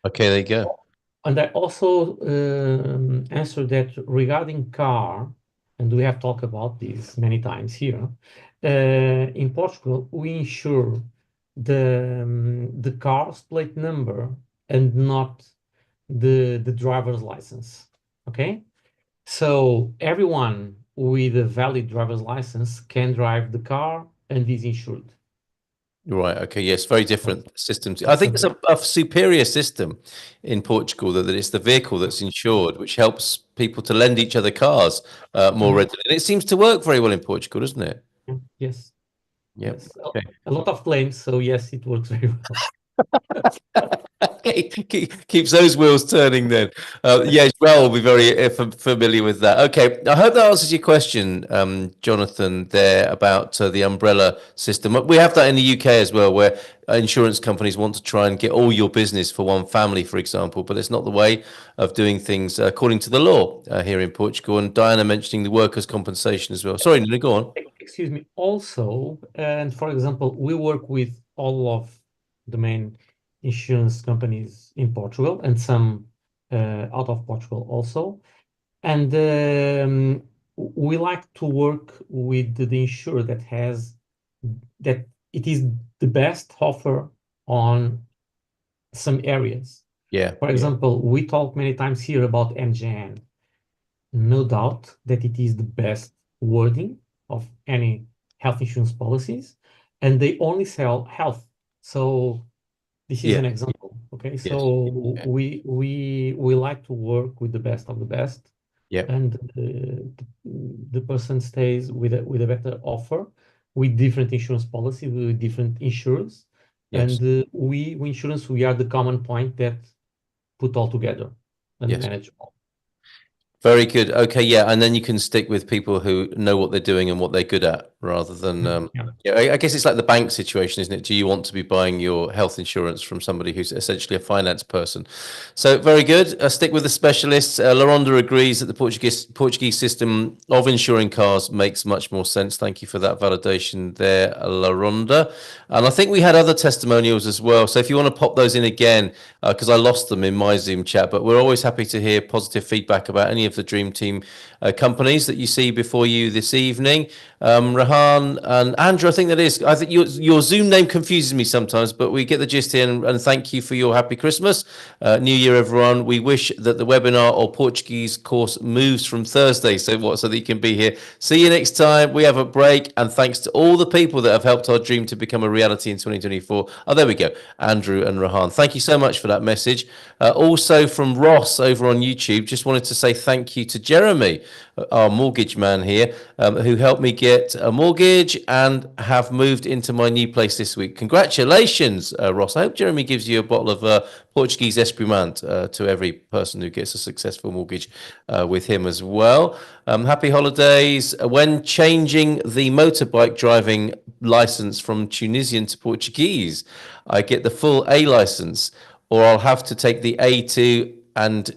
Okay, there you go. And I also answered that regarding car, and we have talked about this many times here. In Portugal, we insure the car's plate number and not the driver's license. Okay, so everyone with a valid driver's license can drive the car and is insured. Right. Okay. Yes. Very different systems. I think it's a superior system in Portugal that it's the vehicle that's insured, which helps people to lend each other cars more readily. And it seems to work very well in Portugal, doesn't it? Yes. Yep. Yes. Okay. A lot of claims, so yes, it works very well. Keeps those wheels turning then. Yeah, Joao will be very familiar with that. Okay, I hope that answers your question, Jonathan, there about the umbrella system. We have that in the UK as well, where insurance companies want to try and get all your business for one family, for example, but it's not the way of doing things according to the law here in Portugal. And Diana mentioning the workers' compensation as well. Sorry, Nuno, go on. Excuse me. Also, and for example, we work with all of the main insurance companies in Portugal and some out of Portugal also. And we like to work with the insurer that it is the best offer on some areas. Yeah. For example, we talk many times here about MGN. No doubt that it is the best wording of any health insurance policies, and they only sell health. So this is an example. Okay, Yes. so we like to work with the best of the best. Yeah. And the person stays with a better offer, with different insurance policy, with different insurers. Yes. And we insurance, we are the common point that put all together and Yes. manage all. Very good. Okay, yeah, and then you can stick with people who know what they're doing and what they're good at, rather than yeah. I guess it's like the bank situation, isn't it? Do you want to be buying your health insurance from somebody who's essentially a finance person? So very good. Stick with the specialists. Laronda agrees that the Portuguese system of insuring cars makes much more sense. Thank you for that validation there, Laronda. And I think we had other testimonials as well. So if you want to pop those in again, because I lost them in my Zoom chat, but we're always happy to hear positive feedback about any of the Dream Team companies that you see before you this evening. Rahan and Andrew, I think that is. I think your Zoom name confuses me sometimes, but we get the gist here. And thank you for your happy Christmas, New Year, everyone. We wish that the webinar or Portuguese course moves from Thursday, so that you can be here. See you next time. We have a break, and thanks to all the people that have helped our dream to become a reality in 2024. Oh, there we go, Andrew and Rahan. Thank you so much for that message. Also from Ross over on YouTube, just wanted to say thank you to Jeremy, our mortgage man here, who helped me get a mortgage and have moved into my new place this week. Congratulations, Ross. I hope Jeremy gives you a bottle of Portuguese Espumante to every person who gets a successful mortgage with him as well. Happy holidays. When changing the motorbike driving license from Tunisian to Portuguese, I get the full A license, or I'll have to take the A2 and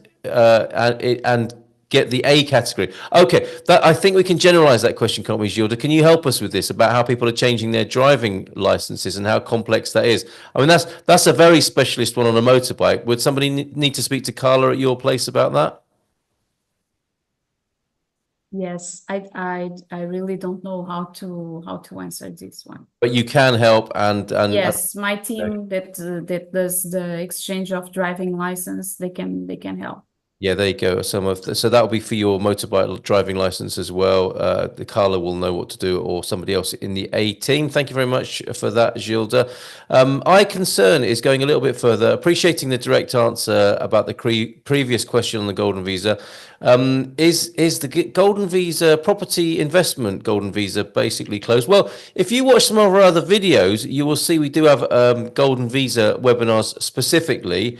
get the A category. Okay, I think we can generalize that question, can't we, Gilda? Can you help us with this about how people are changing their driving licenses and how complex that is? I mean, that's a very specialist one on a motorbike. Would somebody need to speak to Carla at your place about that? Yes, I really don't know how to answer this one. But you can help, and yes, my team that does the exchange of driving license, they can help. Yeah, there you go. So that will be for your motorbike driving license as well. The Carla will know what to do, or somebody else in the A team. Thank you very much for that, Gilda. iConcern is going a little bit further, appreciating the direct answer about the previous question on the golden visa. Is the golden visa property investment golden visa basically closed? Well, if you watch some of our other videos, you will see we do have golden visa webinars specifically.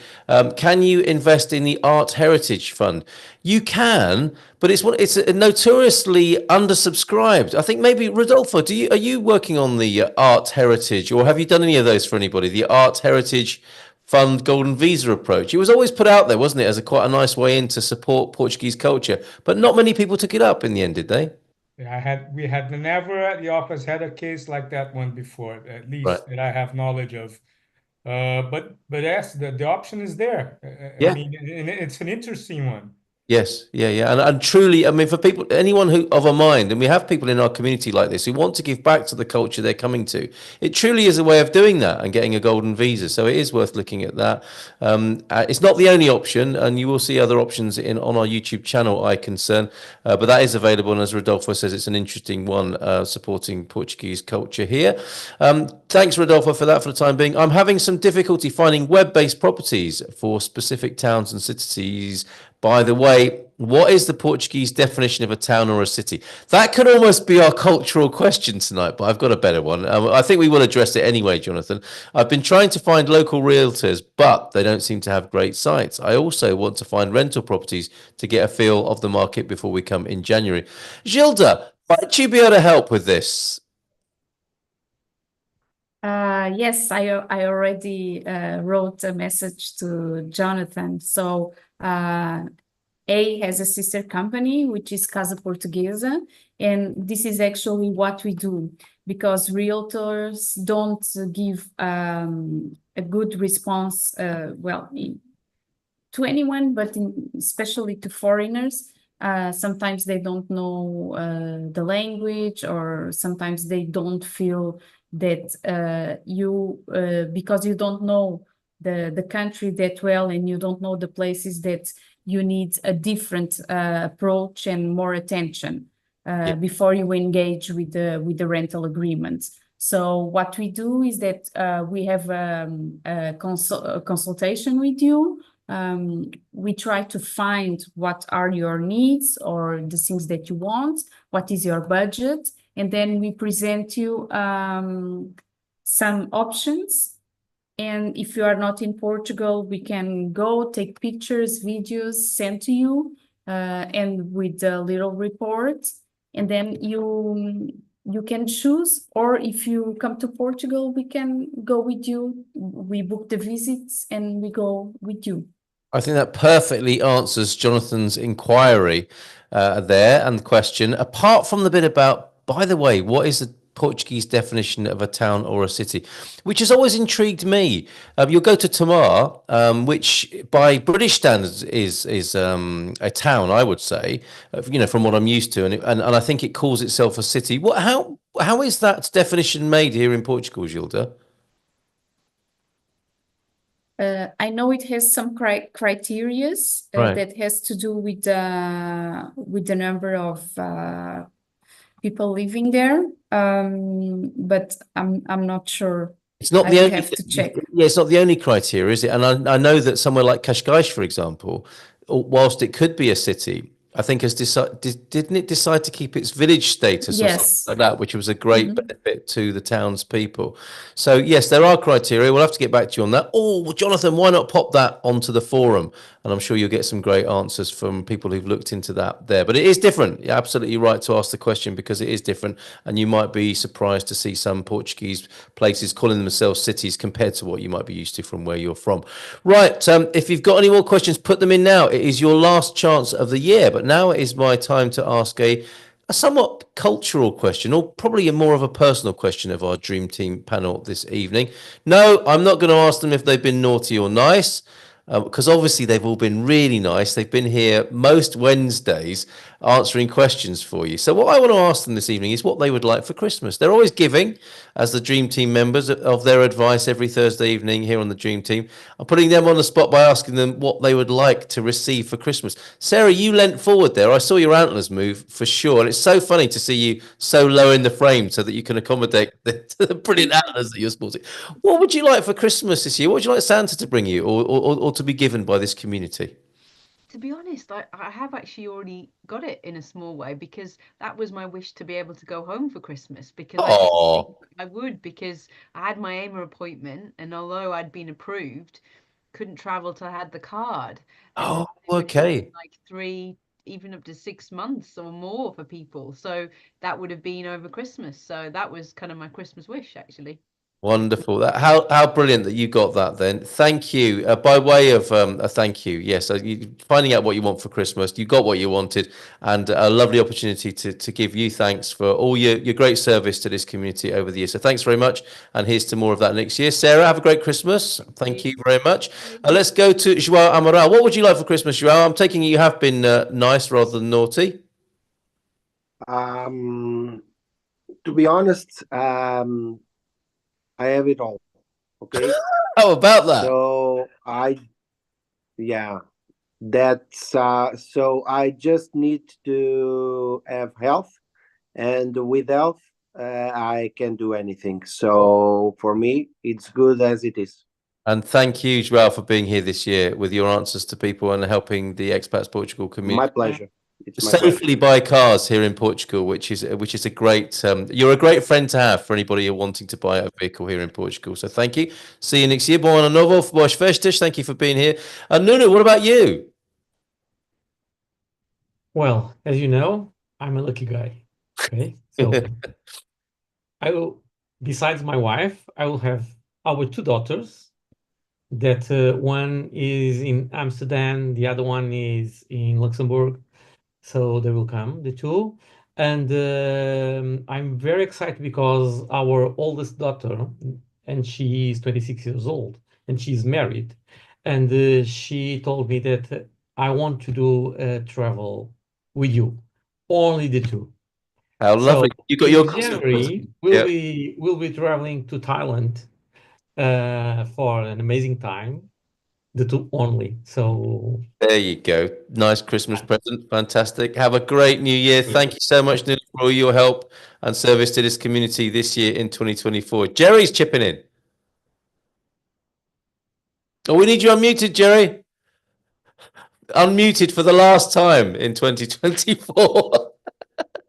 Can you invest in the art heritage fund? You can, but it's notoriously undersubscribed. I think maybe Rodolfo, are you working on the art heritage, or have you done any of those for anybody? The art heritage fund golden visa approach. It was always put out there, wasn't it, as quite a nice way in to support Portuguese culture, but not many people took it up in the end, did they? Yeah, we had never at the office had a case like that one before, at least that I have knowledge of. But yes, the option is there. I mean, and it's an interesting one. Yes, yeah. And truly, I mean, for people, anyone who of a mind, and we have people in our community like this who want to give back to the culture they're coming to, it truly is a way of doing that and getting a golden visa. So it is worth looking at that. It's not the only option, and you will see other options on our YouTube channel, I Concern, but that is available. And as Rodolfo says, it's an interesting one, supporting Portuguese culture here. Thanks, Rodolfo, for that for the time being. I'm having some difficulty finding web-based properties for specific towns and cities. By the way, what is the Portuguese definition of a town or a city? That could almost be our cultural question tonight, but I've got a better one. I think we will address it anyway, Jonathan. I've been trying to find local realtors, but they don't seem to have great sites. I also want to find rental properties to get a feel of the market before we come in January. Gilda, might you be able to help with this? Yes, I already wrote a message to Jonathan. So A has a sister company, which is Casa Portuguesa, and this is actually what we do, because realtors don't give a good response, to anyone, but especially to foreigners. Sometimes they don't know the language, or sometimes they don't feel that because you don't know the country that well, and you don't know the places, that you need a different approach and more attention before you engage with the rental agreements. So what we do is that we have a consultation with you. We try to find what are your needs or the things that you want, what is your budget, and then we present you some options. And if you are not in Portugal, we can go take pictures, videos, send to you, and with a little report. And then you can choose, or if you come to Portugal, we can go with you. We book the visits and we go with you. I think that perfectly answers Jonathan's inquiry there and the question. Apart from the bit about, by the way, what is the Portuguese definition of a town or a city, which has always intrigued me. You'll go to Tomar, which by British standards is a town, I would say, from what I'm used to, and I think it calls itself a city. How is that definition made here in Portugal, Gilda? I know it has some criteria that has to do with the number of people living there, but I'm not sure. It's not I the only. have to check. Yeah, it's not the only criteria, is it? And I know that somewhere like Cascais, for example, whilst it could be a city, I think has decided, didn't it decide to keep its village status or something Yes. like that, which was a great benefit to the townspeople. So yes, there are criteria. We'll have to get back to you on that. Oh, well, Jonathan, why not pop that onto the forum? And I'm sure you'll get some great answers from people who've looked into that there. But it is different. You're absolutely right to ask the question, because it is different. And you might be surprised to see some Portuguese places calling themselves cities compared to what you might be used to from where you're from. Right. If you've got any more questions, put them in now. It is your last chance of the year. But now it is my time to ask a somewhat cultural question, or probably a more of a personal question of our Dream Team panel this evening. No, I'm not going to ask them if they've been naughty or nice, because obviously they've all been really nice. They've been here most Wednesdays answering questions for you. So what I want to ask them this evening is what they would like for Christmas. They're always giving, as the Dream Team members, of their advice every Thursday evening here on the Dream Team. I'm putting them on the spot by asking them what they would like to receive for Christmas. Sarah, you leant forward there. I saw your antlers move for sure. And it's so funny to see you so low in the frame so that you can accommodate the brilliant antlers that you're sporting. What would you like for Christmas this year? What would you like Santa to bring you, or to be given by this community? To be honest, I have actually already got it in a small way, because that was my wish, to be able to go home for Christmas, because I didn't think I would, because I had my AIMA appointment, and although I'd been approved, couldn't travel till I had the card. And okay. like 3, even up to 6 months or more for people. So that would have been over Christmas. So that was kind of my Christmas wish, actually. Wonderful. How brilliant that you got that then. Thank you. By way of a thank you, yes, finding out what you want for Christmas, you got what you wanted, and a lovely opportunity to give you thanks for all your great service to this community over the years. So thanks very much, and here's to more of that next year. Sarah, have a great Christmas. Thank you very much. Let's go to Joao Amaral. What would you like for Christmas, Joao? I'm taking you have been nice rather than naughty. To be honest, I have it all. Okay. How about that? So that's so I just need to have health, and with health, I can do anything. So for me, it's good as it is. And thank you, Joao, for being here this year with your answers to people and helping the Expats Portugal community. My pleasure. It's my safely buy cars here in Portugal, which is a great. You're a great friend to have for anybody who wanting to buy a vehicle here in Portugal. So thank you. See you next year. Bom ano novo, boas festas. Thank you for being here. Nuno, what about you? Well, as you know, I'm a lucky guy. Okay, so I will, besides my wife, I will have our two daughters. That one is in Amsterdam, the other one is in Luxembourg. So they will come, the two. And I'm very excited because our oldest daughter, and she is 26 years old, and she's married. And she told me that I want to do travel with you, only the two. How lovely! So You got your in January, we'll be traveling to Thailand for an amazing time. The two only. So there you go. Nice Christmas present. Fantastic. Have a great new year. Thank you so much, Nuno, for all your help and service to this community this year in 2024. Jerry's chipping in. Oh, we need you unmuted, Jerry. Unmuted for the last time in 2024.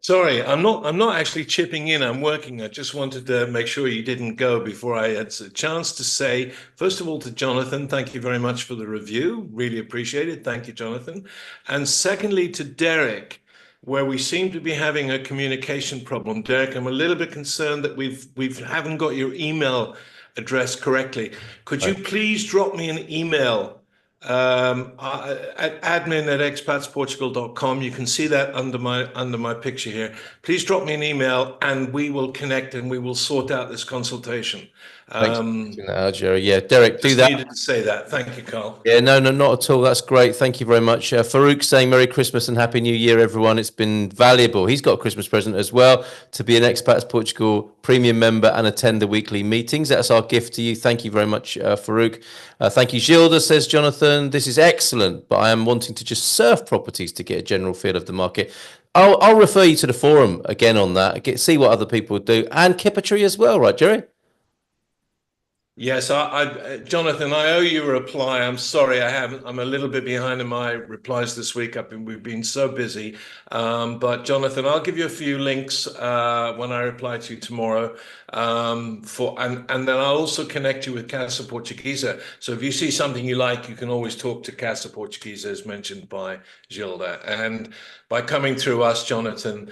Sorry, I'm not actually chipping in. I'm working. I just wanted to make sure you didn't go before I had a chance to say, first of all, to Jonathan, thank you very much for the review. Really appreciate it. Thank you, Jonathan. And secondly, to Derek, where we seem to be having a communication problem. Derek, I'm a little bit concerned that we haven't got your email address correctly. Could you please drop me an email at admin@expatsportugal.com. You can see that under my picture here. Please drop me an email and we will connect and we will sort out this consultation. Thanks for Jerry. Yeah, Derek, do that. Needed to say that. Thank you, Carl. Yeah, no, not at all. That's great. Thank you very much. Farouk saying Merry Christmas and Happy New Year, everyone. It's been valuable. He's got a Christmas present as well to be an Expats Portugal premium member and attend the weekly meetings. That's our gift to you. Thank you very much, Farouk. Thank you, Gilda, says Jonathan. This is excellent, but I am wanting to just surf properties to get a general feel of the market. I'll refer you to the forum again on that. See what other people do. And Kippertree as well, right, Jerry? Yes, Jonathan, I owe you a reply. I'm sorry, I haven't. I'm a little bit behind in my replies this week. We've been so busy. But Jonathan, I'll give you a few links when I reply to you tomorrow. And then I'll also connect you with Casa Portuguesa. So if you see something you like, you can always talk to Casa Portuguesa, as mentioned by Gilda. And by coming through us, Jonathan,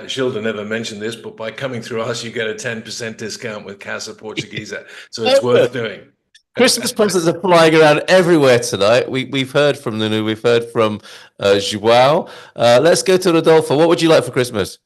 Gilda never mentioned this, but by coming through us, you get a 10% discount with Casa Portuguesa. So it's worth doing. Christmas presents are flying around everywhere tonight. We've heard from Nuno, we've heard from Joao. Let's go to Rodolfo. What would you like for Christmas?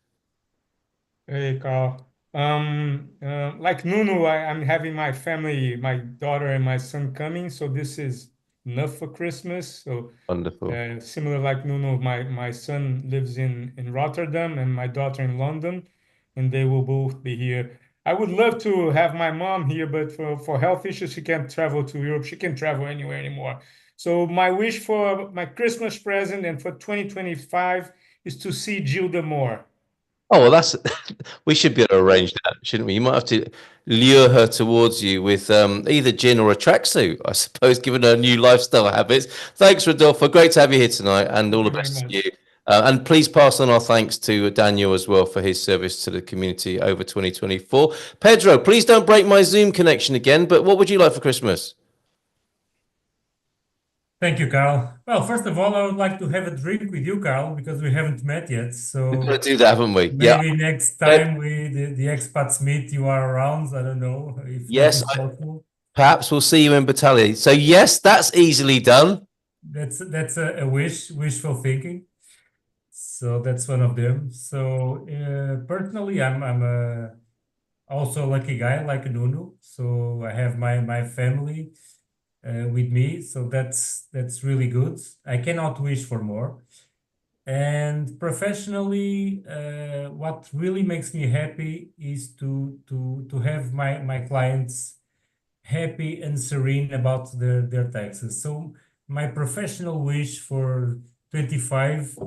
Hey, Carl. Like Nuno, I'm having my family, my daughter and my son coming, so this is enough for Christmas. So wonderful. Similar like Nuno, my son lives in Rotterdam and my daughter in London, and they will both be here. I would love to have my mom here, but for health issues, she can't travel to Europe. She can't travel anywhere anymore. So my wish for my Christmas present and for 2025 is to see Gilda more. Oh, well, we should be able to arrange that, shouldn't we? You might have to lure her towards you with either gin or a tracksuit, I suppose, given her new lifestyle habits. Thanks, Rodolfo. Great to have you here tonight, and all the best to you. And please pass on our thanks to Daniel as well for his service to the community over 2024. Pedro, please don't break my Zoom connection again, but what would you like for Christmas? Thank you, Carl. Well, first of all, I would like to have a drink with you, Carl, because we haven't met yet. We've So got to do that, haven't we? Yeah. maybe next time the expats meet, you are around. I don't know if that Yes, is possible. perhaps we'll see you in Battalion. So yes, that's easily done. That's a wishful thinking. So that's one of them. So personally, I'm also a lucky guy like Nuno. So I have my family with me. So that's really good. I cannot wish for more. And professionally, what really makes me happy is to have my clients happy and serene about their taxes. So my professional wish for 25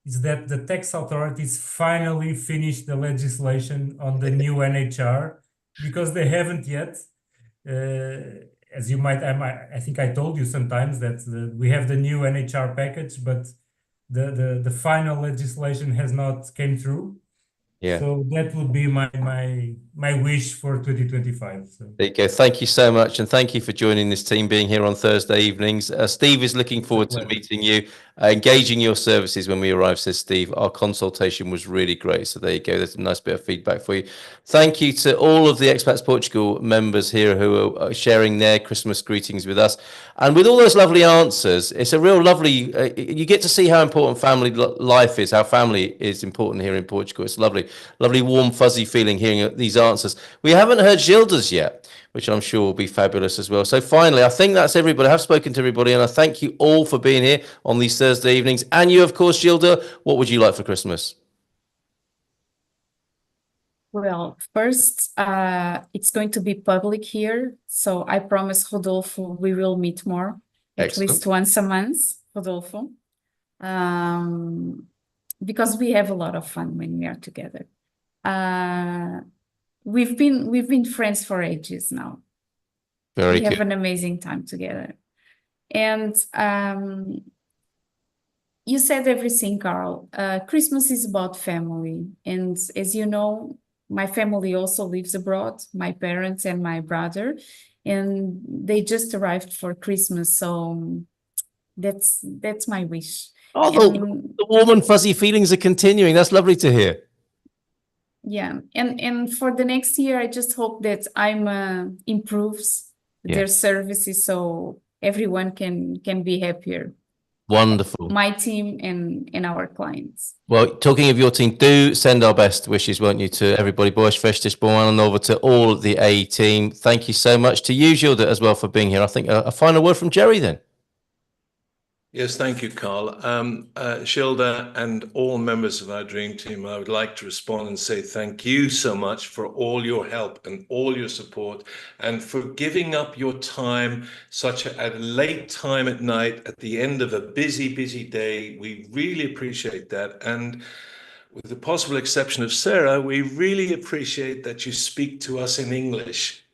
is that the tax authorities finally finish the legislation on the new NHR, because they haven't yet. As you might, I think I told you sometimes that we have the new NHR package, but the final legislation has not came through. Yeah. So that would be my wish for 2025. So. There you go. Thank you so much. And thank you for joining this team, being here on Thursday evenings. Steve is looking forward to meeting you, engaging your services when we arrive, says Steve. Our consultation was really great. So there you go. There's a nice bit of feedback for you. Thank you to all of the Expats Portugal members here who are sharing their Christmas greetings with us. And with all those lovely answers, it's a real lovely, you get to see how important family life is, how family is important here in Portugal. It's lovely, lovely, warm, fuzzy feeling hearing these answers. We haven't heard Gilda's yet, which I'm sure will be fabulous as well. So finally, I think that's everybody. I have spoken to everybody, and I thank you all for being here on these Thursday evenings. And you, of course, Gilda, what would you like for Christmas? Well, first, it's going to be public here. So I promise Rodolfo we will meet more, at least once a month, Rodolfo. Because we have a lot of fun when we are together. We've been friends for ages now. Very We good. have an amazing time together. And you said everything, Carl. Christmas is about family. And as you know, my family also lives abroad, my parents and my brother, and they just arrived for Christmas. So that's my wish. Oh, the warm and fuzzy feelings are continuing. That's lovely to hear. Yeah, and for the next year, I just hope that IMA improves their services so everyone can be happier. Wonderful. My team and our clients. Well, talking of your team, do send our best wishes, won't you, to everybody. Boas festas, bom ano novo to all the A team. Thank you so much to you, Gilda, as well for being here. I think a final word from Jerry then. Yes, thank you, Carl. Gilda and all members of our dream team, I would like to respond and say thank you so much for all your help and all your support, and for giving up your time at a late time at night at the end of a busy, busy day. We really appreciate that. And with the possible exception of Sarah, we really appreciate that you speak to us in English.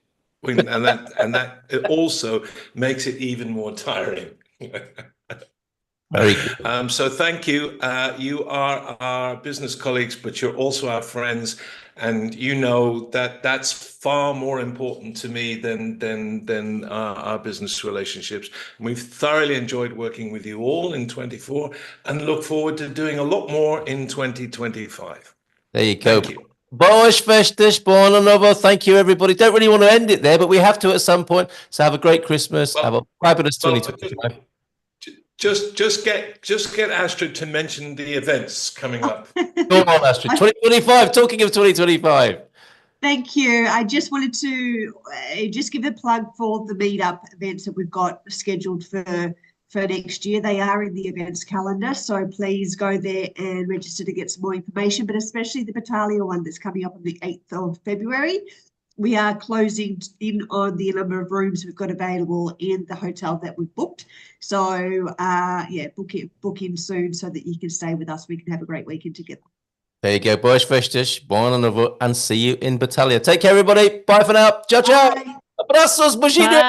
And that also makes it even more tiring. Very good. So thank you. You are our business colleagues, but you're also our friends, and you know that that's far more important to me than our business relationships. And we've thoroughly enjoyed working with you all in 24, and look forward to doing a lot more in 2025. There you go. Thank you. Boas festas, bom ano novo. Thank you, everybody. Don't really want to end it there, but we have to at some point. So have a great Christmas. Have a fabulous 2025. Just get Astrid to mention the events coming up. Go on, Astrid. 2025. Talking of 2025. Thank you. I just wanted to just give a plug for the meetup events that we've got scheduled for next year. They are in the events calendar, so please go there and register to get some more information, but especially the Battalion one that's coming up on the 8th of February. We are closing in on the number of rooms we've got available in the hotel that we've booked. So, book in soon so that you can stay with us. We can have a great weekend together. There you go. Boas festas, bom ano novo, and see you in Battalion. Take care, everybody. Bye for now. Ciao, ciao. Bye. Abraços, beijinhos.